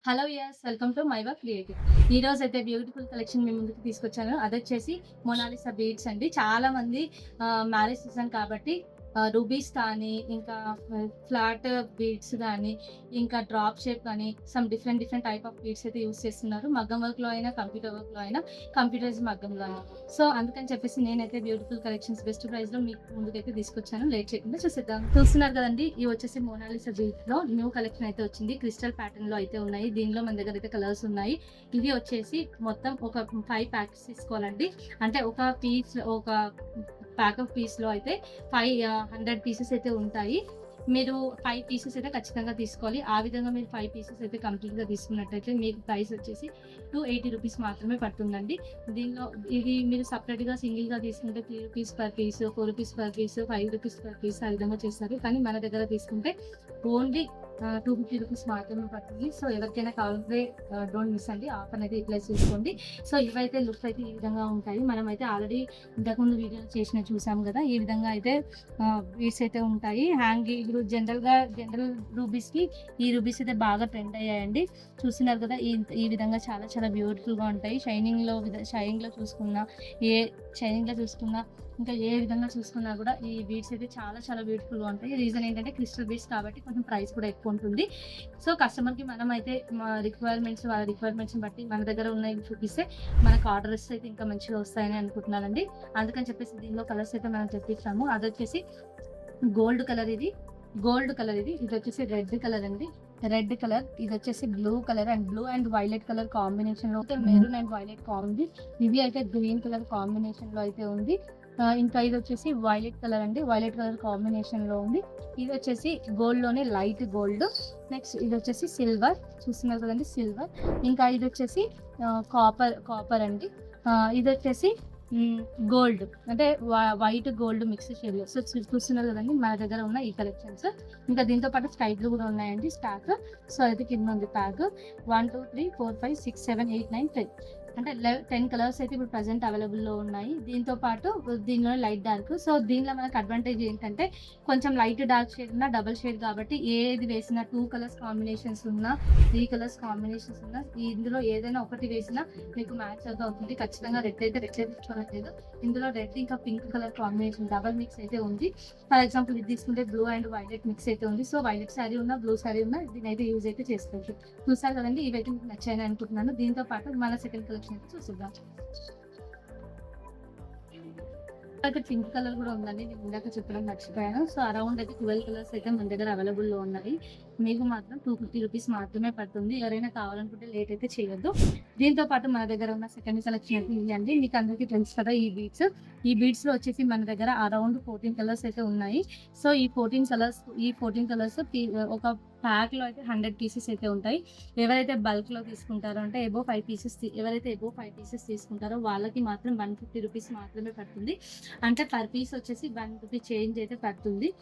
Hello yes welcome to మైవా creative. ఈ రోజు అయితే బ్యూటిఫుల్ కలెక్షన్ మీ ముందుకు తీసుకొచ్చాను. అదొచ్చేసి మొనాలిసా బీడ్స్ అండి. చాలా మంది మ్యారేజ్ సీజన్ కాబట్టి రూబీస్ కానీ, ఇంకా ఫ్లాట్ బీడ్స్ గానీ, ఇంకా డ్రాప్ షేప్ కానీ, some different different type of beads అయితే యూజ్ చేస్తున్నారు. మగ్గం వర్క్‌లో అయినా, కంప్యూటర్ వర్క్‌లో అయినా, కంప్యూటరైజ్డ్ మగ్గంలో అయినా. సో, అందుకని చెప్పేసి నేనైతే బ్యూటిఫుల్ కలెక్షన్స్ బెస్ట్ ప్రైస్‌లో మీకు ముందుకైతే తీసుకొచ్చాను. లేట్ చేయకుండా చూసేద్దాం. చూస్తున్నారు కదండీ! ఇవి వచ్చేసి మొనాలిసా బీడ్స్‌లో న్యూ కలెక్షన్ అయితే వచ్చింది. క్రిస్టల్ ప్యాటర్న్‌లో అయితే ఉన్నాయి. దీనిలో మన దగ్గర అయితే కలర్స్ ఉన్నాయి. ఇవి వచ్చేసి మొత్తం ఒక 5 ప్యాకెట్స్ తీసుకోవాలండి. అంటే ఒక ప్యాక్ ఆఫ్ పీస్‌లో అయితే 100 పీసెస్ అయితే ఉంటాయి. మీరు 5 పీసెస్ అయితే ఖచ్చితంగా తీసుకోవాలి. ఆ విధంగా మీరు 5 పీసెస్ అయితే కంప్లీట్‌గా తీసుకున్నట్టయితే మీకు ప్రైస్ వచ్చేసి రూ. 280 మాత్రమే పడుతుందండి. దీనిలో ఇది మీరు సెపరేట్‌గా సింగిల్‌గా తీసుకుంటే రూ. 3 పర్ పీస్, రూ. 4 పర్ పీస్, రూ. 5 పర్ పీస్ ఆ విధంగా చేస్తారు. కానీ మన దగ్గర తీసుకుంటే ఓన్లీ రూ. 250 మాత్రమే పడుతుంది. సో, ఎవరికైనా కావాలంటే డోంట్ మిస్ అండి. ఆఫర్ అయితే యూటిలైజ్ చేసుకోండి. సో, ఇవైతే లుక్స్ అయితే ఈ విధంగా ఉంటాయి. మనమైతే ఆల్రెడీ ఇంతకుముందు వీడియోలో చేసినవి చూసాం గదా! ఈ విధంగా అయితే బీడ్స్ అయితే ఉంటాయి. ఇప్పుడు జనరల్ రూబీస్‌కి ఈ రూబీస్ అయితే బాగా ట్రెండ్ అయ్యాయండి. చూస్తున్నారు కదా! ఈ విధంగా చాలా చాలా బ్యూటిఫుల్‌గా ఉంటాయి. ఏ షైనింగ్‌లో చూసుకున్నా ఇంకా ఏ విధంగా చూసుకున్నా కూడా ఈ బీడ్స్ అయితే చాలా చాలా బ్యూటిఫుల్‌గా ఉంటాయి. రీజన్ ఏంటంటే క్రిస్టల్ బీడ్స్ కాబట్టి కొంచెం ప్రైస్ కూడా ఎక్కువ ఉంటుంది. సో, కస్టమర్‌కి మనమైతే వాళ్ళ రిక్వైర్మెంట్స్‌ని బట్టి మన దగ్గర ఉన్నవి చూపిస్తే మనకు ఆర్డర్స్ అయితే ఇంకా మంచిగా వస్తాయని అనుకుంటున్నానండి. అందుకని చెప్పేసి దీనిలో కలర్స్ అయితే మనం తెప్పిస్తాము. అదొచ్చేసి గోల్డ్ కలర్ ఇది. ఇదొచ్చేసి రెడ్ కలర్ అండి. రెడ్ కలర్, ఇదొచ్చేసి blue colour and blue and violet colour కాంబినేషన్‌లో అయితే మెరూన్ అండ్ వైలెట్ ఉంది. ఇది అయితే గ్రీన్ కలర్ కాంబినేషన్‌లో అయితే ఉంది. ఇంకా ఇదొచ్చేసి వైలెట్ కలర్ అండి. వైలెట్ కలర్ కాంబినేషన్‌లో ఉంది. ఇదొచ్చేసి గోల్డ్‌లోనే లైట్ గోల్డ్. నెక్స్ట్ ఇదొచ్చేసి సిల్వర్. చూస్తున్నారు కదండీ! సిల్వర్. ఇంకా ఇదొచ్చేసి కాపర్ అండి. ఇదొచ్చేసి హ్మ్. గోల్డ్. అంటే వైట్ గోల్డ్ మిక్స్ షేడ్‌లో. సో, చూస్తున్నారు కదండీ! మన దగ్గర ఉన్న ఈ కలెక్షన్స్. ఇంకా దీంతో పాటు స్కై బ్లూ కూడా ఉన్నాయండి స్టాక్. సో, అయితే కింద ఉంది ప్యాక్. 1, 2, 3, 4, 5, 6, 7, 8, 9, 10 అంటే 10 కలర్స్ అయితే ఇప్పుడు ప్రెజెంట్ అవైలబుల్‌లో ఉన్నాయి. దీంతో పాటు దీనిలోనే లైట్ డార్క్. సో, దీనిలో మనకు అడ్వాంటేజ్ ఏంటంటే కొంచెం లైట్ డార్క్ షేడ్ ఉన్న డబుల్ షేడ్ కాబట్టి ఏది వేసినా 2 కలర్స్ కాంబినేషన్స్ ఉన్నా, 3 కలర్స్ కాంబినేషన్స్ ఉన్నా ఇందులో ఏదైనా ఒకటి వేసినా మీకు మ్యాచ్ అయితే అవుతుంది. ఖచ్చితంగా రెడ్ అయితే తెచ్చుకోవట్లేదు. ఇందులో రెడ్ ఇంకా pink colour combination double mix అయితే ఉంది. ఫర్ ఎగ్జాంపుల్ ఇది తీసుకుంటే బ్లూ అండ్ వైలెట్ మిక్స్ అయితే ఉంది. సో, వైలెట్ శారీ ఉన్నా, బ్లూ శారీ ఉన్నా దీనైతే యూజ్ అయితే చేసుకోవచ్చు. చూసారు కదండీ! ఇవైతే మీకు నచ్చాయని అనుకుంటున్నాను. దీంతో పాటు మన సెకండ్ కలెక్షన్ అయితే చూసేద్దాం. అయితే పింక్ కలర్ కూడా ఉందండి. నేను ఇందాక చెప్పడం మర్చిపోయాను. సో, అరౌండ్ అయితే 12 కలర్స్ అయితే మన దగ్గర అవైలబుల్‌లో ఉన్నాయి. మీకు మాత్రం రూ. 250 మాత్రమే పడుతుంది. ఎవరైనా కావాలనుకుంటే లేట్ అయితే చేయొద్దు. దీంతో పాటు మన దగ్గర ఉన్న సెకండ్ కలెక్షన్ అయితే ఇవి అండి. మీకు అందరికీ తెలుసు కదా! ఈ బీడ్స్‌లో వచ్చేసి మన దగ్గర అరౌండ్ 14 కలర్స్ అయితే ఉన్నాయి. సో, ఈ 14 కలర్స్ ఒక ప్యాక్‌లో అయితే 100 పీసెస్ అయితే ఉంటాయి. ఎవరైతే బల్క్‌లో తీసుకుంటారో అంటే ఎవరైతే అబోవ్ 5 పీసెస్ తీసుకుంటారో వాళ్ళకి మాత్రం రూ. 150 మాత్రమే పడుతుంది. అంటే పర్ పీస్ వచ్చేసి రూ. 1 చేంజ్ అయితే పడుతుంది.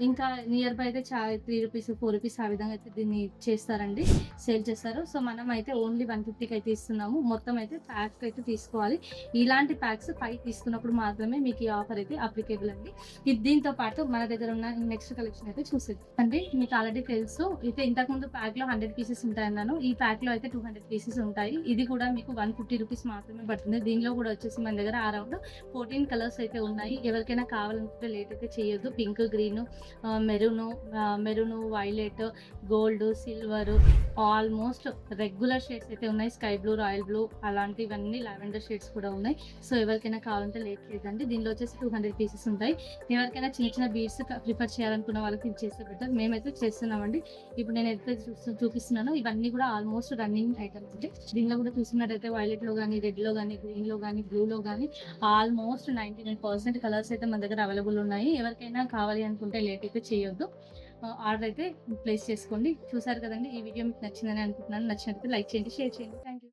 ఇంకా నియర్ బై అయితే రూ. 3, రూ. 4 ఆ విధంగా అయితే దీన్ని చేస్తారండి. సేల్ చేస్తారు. సో, మనం అయితే ఓన్లీ 150కి అయితే ఇస్తున్నాము. మొత్తం అయితే ప్యాక్ అయితే తీసుకోవాలి. ఇలాంటి ప్యాక్స్ 5 తీసుకున్నప్పుడు మాత్రమే మీకు ఈ ఆఫర్ అయితే అప్లికేబుల్ అండి. దీంతో పాటు మన దగ్గర ఉన్న నెక్స్ట్ కలెక్షన్ అయితే చూసేద్దాం. అంటే మీకు ఆల్రెడీ తెలుసు. అయితే ఇంతకుముందు ప్యాక్‌లో 100 పీసెస్ ఉంటాయన్నాను. ఈ ప్యాక్‌లో అయితే 200 పీసెస్ ఉంటాయి. ఇది కూడా మీకు రూ. 150 మాత్రమే పడుతుంది. దీనిలో కూడా వచ్చేసి మన దగ్గర అరౌండ్ 14 కలర్స్ అయితే ఉన్నాయి. ఎవరికైనా కావాలనుకుంటే లేట్ అయితే చేయొద్దు. Pink, green, maroon, violet, gold, silver almost regular shades అయితే ఉన్నాయి. స్కై బ్లూ, రాయల్ బ్లూ అలాంటివన్నీ లావెండర్ షేడ్స్ కూడా ఉన్నాయి. సో, ఎవరికైనా కావాలంటే లేట్ చేయదండి. దీనిలో వచ్చేసి 200 పీసెస్ ఉంటాయి. ఎవరికైనా చిన్న చిన్న బీడ్స్ ప్రిఫర్ చేయాలనుకున్న వాళ్ళకి ఇది చేస్తే బెటర్. మేమైతే చేస్తున్నామండి. ఇప్పుడు నేను ఏదైతే చూపిస్తున్నానో ఇవన్నీ కూడా ఆల్మోస్ట్ రన్నింగ్ ఐటమ్స్ అండి. దీనిలో కూడా చూసినట్టయితే వైలెట్‌లో గానీ, రెడ్‌లో గానీ, గ్రీన్‌లో గానీ, బ్లూలో గానీ ఆల్మోస్ట్ 99% కలర్స్ అయితే మన దగ్గర అవైలబుల్ ఉన్నాయి. ఎవరికైనా కావాలి అనుకుంటే లేట్ అయితే చేయొద్దు. ఆర్డర్ అయితే ప్లేస్ చేసుకోండి. చూసారు కదండీ! ఈ వీడియో మీకు నచ్చిందని అనుకుంటున్నాను. నచ్చినట్లయితే లైక్ చేయండి, షేర్ చేయండి. Thank you.